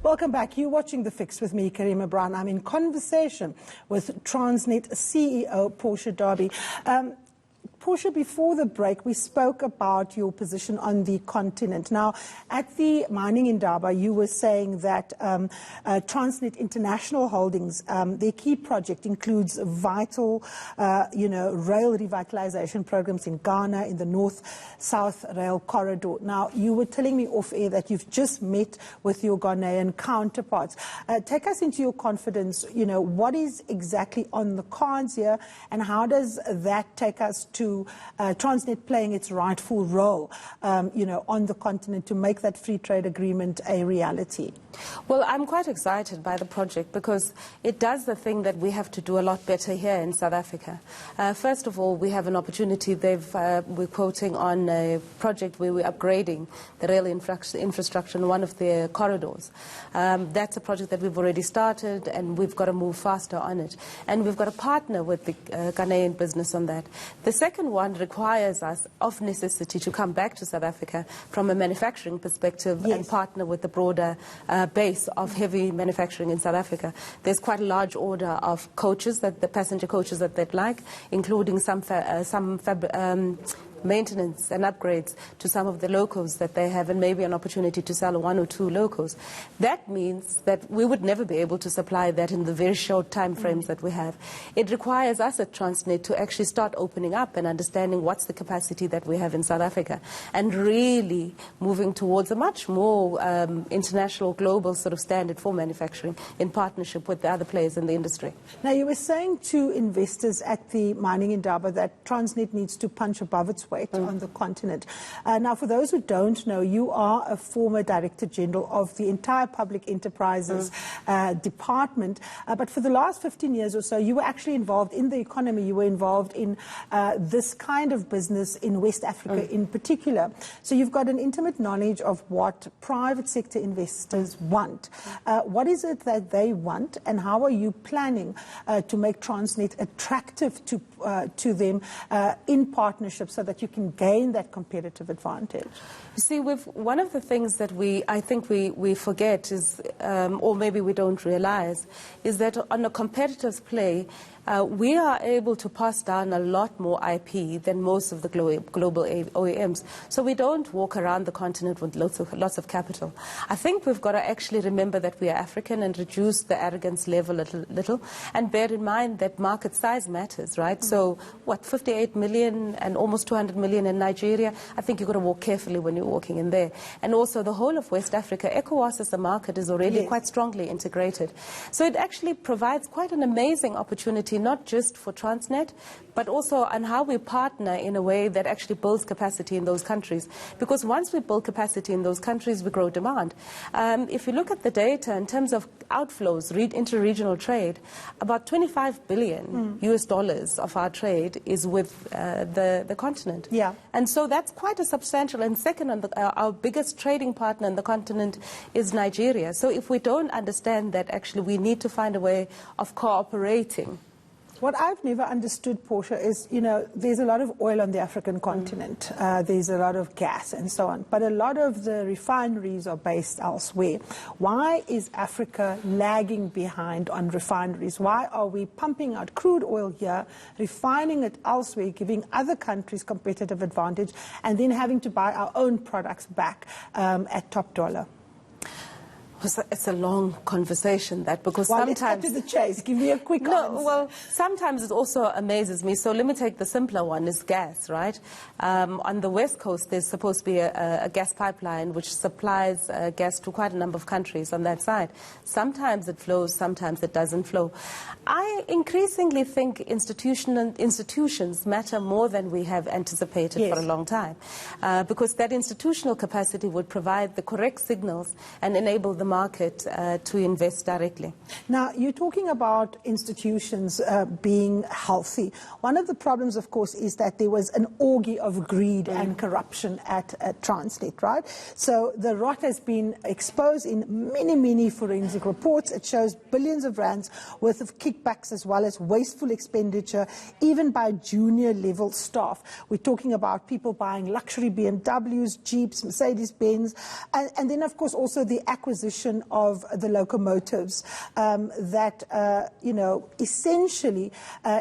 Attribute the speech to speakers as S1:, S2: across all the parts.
S1: Welcome back. You're watching The Fix with me, Karima Brown. I'm in conversation with Transnet CEO Portia Derby. Portia, before the break, we spoke about your position on the continent. Now, at the mining Indaba, you were saying that Transnet International Holdings, their key project includes vital, rail revitalization programs in Ghana, in the North-South Rail Corridor. Now, you were telling me off-air that you've just met with your Ghanaian counterparts. Take us into your confidence, what is exactly on the cards here, and how does that take us to Transnet playing its rightful role, on the continent to make that free trade agreement a reality?
S2: Well, I'm quite excited by the project because it does the thing that we have to do a lot better here in South Africa. First of all, we have an opportunity. We're quoting on a project where we're upgrading the rail infrastructure in one of the corridors. That's a project that we've already started, and we've got to move faster on it. And we've got to partner with the Ghanaian business on that. The second one requires us, of necessity, to come back to South Africa from a manufacturing perspective and partner with the broader base of heavy manufacturing in South Africa. There's quite a large order of coaches, the passenger coaches that they'd like, including some maintenance and upgrades to some of the locos that they have, and maybe an opportunity to sell one or two locos. That means that we would never be able to supply that in the very short time frames that we have. It requires us at Transnet to actually start opening up and understanding what's the capacity that we have in South Africa, and really moving towards a much more international, global sort of standard for manufacturing in partnership with the other players in the industry.
S1: Now, you were saying to investors at the mining Indaba that Transnet needs to punch above its weight on the continent. Now, for those who don't know, you are a former Director General of the entire Public Enterprises department, but for the last 15 years or so, you were actually involved in the economy. You were involved in this kind of business in West Africa in particular. So you've got an intimate knowledge of what private sector investors want. What is it that they want, and how are you planning to make Transnet attractive to them in partnership so that you can gain that competitive advantage?
S2: You see, one of the things that I think we forget is, or maybe we don't realize, is that on a competitive play, we are able to pass down a lot more IP than most of the global OEMs. So we don't walk around the continent with lots of capital. I think we've got to actually remember that we are African and reduce the arrogance level a little, and bear in mind that market size matters, right? So, 58 million and almost 200 million in Nigeria? I think you've got to walk carefully when you're walking in there. And also the whole of West Africa, ECOWAS as a market is already quite strongly integrated. So it actually provides quite an amazing opportunity, not just for Transnet, but also on how we partner in a way that actually builds capacity in those countries. Because once we build capacity in those countries, we grow demand. If you look at the data in terms of outflows, inter-regional trade, about 25 billion US dollars of our trade is with the continent.
S1: Yeah.
S2: And so that's quite a substantial. And second, our biggest trading partner on the continent is Nigeria. So if we don't understand that, actually we need to find a way of cooperating.
S1: What I've never understood, Portia, is, there's a lot of oil on the African continent. There's a lot of gas and so on. But a lot of the refineries are based elsewhere. Why is Africa lagging behind on refineries? Why are we pumping out crude oil here, refining it elsewhere, giving other countries competitive advantage, and then having to buy our own products back at top dollar?
S2: It's a long conversation, that, because sometimes...
S1: Let's get to the chase. Give me a quick answer.
S2: Well, sometimes it also amazes me. So let me take the simpler one, is gas, right? On the West Coast, there's supposed to be a gas pipeline which supplies gas to quite a number of countries on that side. Sometimes it flows, sometimes it doesn't flow. I increasingly think institutions matter more than we have anticipated for a long time, because that institutional capacity would provide the correct signals and enable the market to invest directly.
S1: Now, you're talking about institutions being healthy. One of the problems, of course, is that there was an orgy of greed and corruption at Transnet, right? So the rot has been exposed in many, many forensic reports. It shows billions of rands worth of kickbacks as well as wasteful expenditure, even by junior level staff. We're talking about people buying luxury BMWs, Jeeps, Mercedes-Benz, and then, of course, also the acquisition privatization of the locomotives that, you know, essentially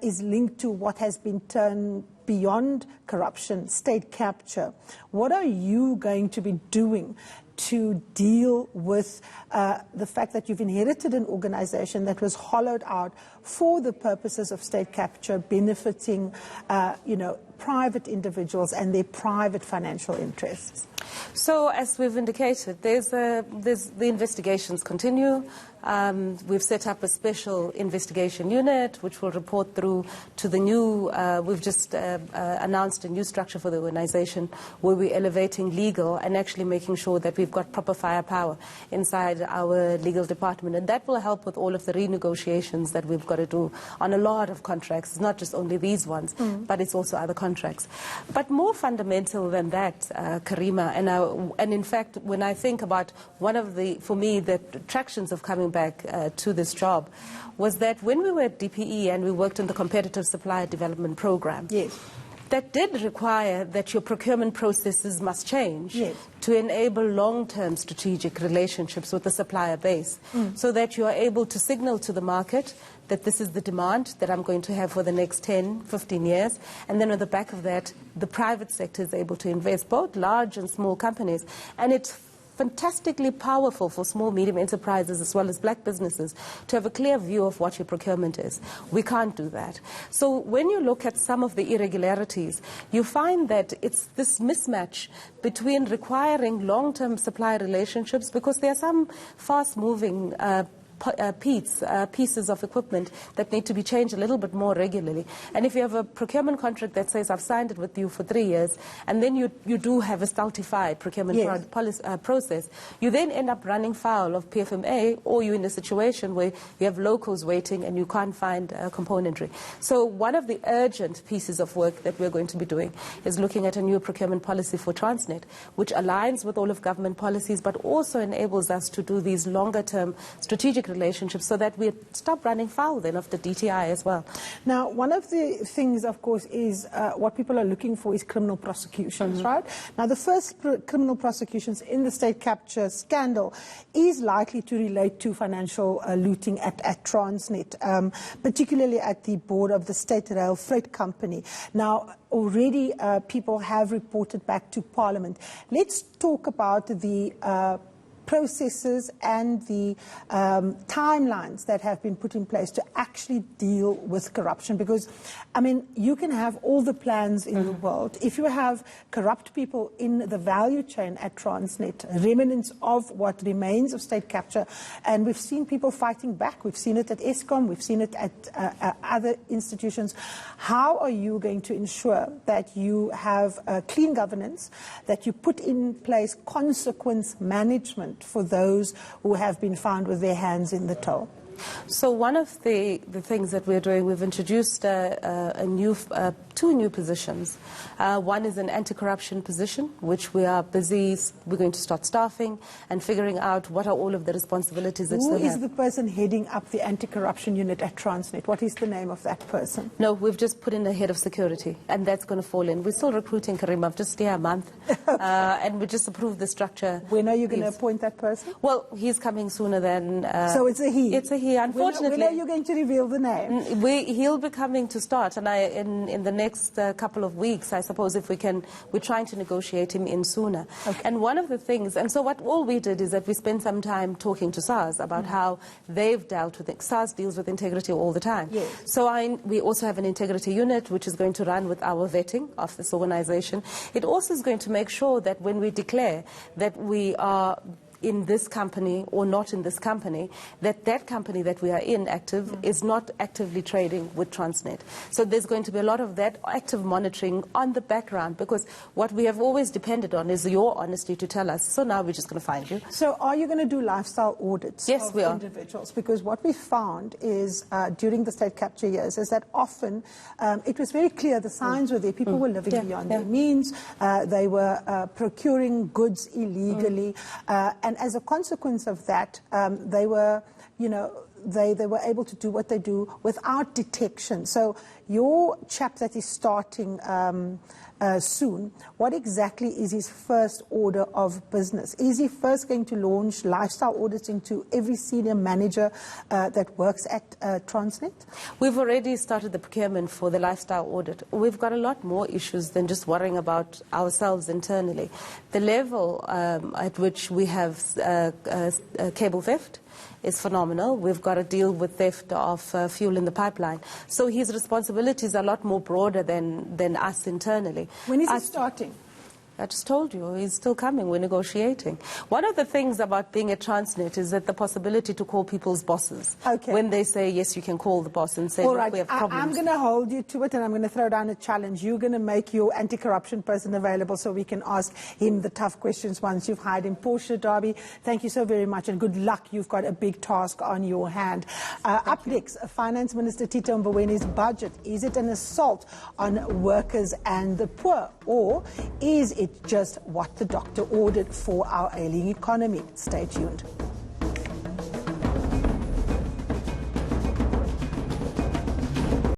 S1: is linked to what has been turned beyond corruption, state capture. What are you going to be doing to deal with the fact that you've inherited an organization that was hollowed out for the purposes of state capture, benefiting, you know, private individuals and their private financial interests?
S2: So, as we've indicated, the investigations continue. We've set up a special investigation unit which will report through to the new, we've just announced a new structure for the organization where we're elevating legal and actually making sure that we've got proper firepower inside our legal department. And that will help with all of the renegotiations that we've got to do on a lot of contracts. It's not just only these ones, but it's also other contracts. But more fundamental than that, Karima, and in fact, when I think about one of the, for me, the attractions of coming back to this job was that when we were at DPE and we worked on the competitive supplier development program,
S1: yes,
S2: that did require that your procurement processes must change, yes, to enable long-term strategic relationships with the supplier base, so that you are able to signal to the market that this is the demand that I'm going to have for the next 10, 15 years. And then on the back of that, the private sector is able to invest, both large and small companies. And it's fantastically powerful for small, medium enterprises as well as black businesses to have a clear view of what your procurement is. We can't do that. So when you look at some of the irregularities, you find that it's this mismatch between requiring long-term supply relationships, because there are some fast-moving pieces of equipment that need to be changed a little bit more regularly. And if you have a procurement contract that says, I've signed it with you for 3 years, and then you do have a stultified procurement, yes, process, you then end up running foul of PFMA, or you're in a situation where you have locals waiting and you can't find componentry. So one of the urgent pieces of work that we're going to be doing is looking at a new procurement policy for Transnet, which aligns with all of government policies, but also enables us to do these longer-term strategic relationships so that we stop running foul then of the DTI as well.
S1: Now, one of the things, of course, is what people are looking for is criminal prosecutions, right? Now, the first criminal prosecutions in the state capture scandal is likely to relate to financial looting at Transnet, particularly at the board of the State Rail Freight Company. Now, already people have reported back to Parliament. Let's talk about the processes and the timelines that have been put in place to actually deal with corruption. Because, I mean, you can have all the plans in the world. If you have corrupt people in the value chain at Transnet, remnants of what remains of state capture, and we've seen people fighting back. We've seen it at Eskom, we've seen it at other institutions. How are you going to ensure that you have clean governance, that you put in place consequence management for those who have been found with their hands in the till?
S2: So one of the things that we're doing, we've introduced two new positions. One is an anti-corruption position, which we are busy, we're going to start staffing and figuring out what are all of the responsibilities that
S1: Who is the person heading up the anti-corruption unit at Transnet? What is the name of that person?
S2: No, we've just put in the head of security, and that's going to fall in. We're still recruiting, Karima. I've just here a month, and we just approved the structure.
S1: When are you going to appoint that person?
S2: Well, he's coming sooner than...
S1: so it's a he?
S2: It's a he. Unfortunately,
S1: when are you going to reveal the name?
S2: He'll be coming to start, and in the next couple of weeks, I suppose, if we can, we're trying to negotiate him in sooner. Okay. And one of the things, and so all we did is that we spent some time talking to SARS about how they've dealt with it. SARS deals with integrity all the time.
S1: Yes.
S2: So we also have an integrity unit which is going to run with our vetting of this organization. It also is going to make sure that when we declare that we are in this company or not in this company, that company that we are in active is not actively trading with Transnet. So there's going to be a lot of that active monitoring on the background, because what we have always depended on is your honesty to tell us. So now we're just going to find you.
S1: So are you going to do lifestyle audits of individuals? Because what we found is during the state capture years is that often it was very clear, the signs were there, people were living beyond their means, they were procuring goods illegally, and as a consequence of that, they were, they were able to do what they do without detection. So your chap that is starting soon, what exactly is his first order of business? Is he first going to launch lifestyle auditing to every senior manager that works at Transnet?
S2: We've already started the procurement for the lifestyle audit. We've got a lot more issues than just worrying about ourselves internally. The level at which we have cable theft is phenomenal. We've got to deal with theft of fuel in the pipeline. So his responsibilities are a lot more broader than us internally.
S1: When is he starting?
S2: I just told you, he's still coming. We're negotiating. One of the things about being at Transnet is that the possibility to call people's bosses.
S1: Okay.
S2: When they say, yes, you can call the boss and say,
S1: all
S2: look,
S1: right,
S2: we have problems.
S1: I'm going to hold you to it, and I'm going to throw down a challenge. You're going to make your anti-corruption person available so we can ask him the tough questions once you've hired him. Portia Derby, thank you so very much, and good luck. You've got a big task on your hand. Up next, Finance Minister Tito Mbowene's budget. Is it an assault on workers and the poor, or is it just what the doctor ordered for our ailing economy? Stay tuned.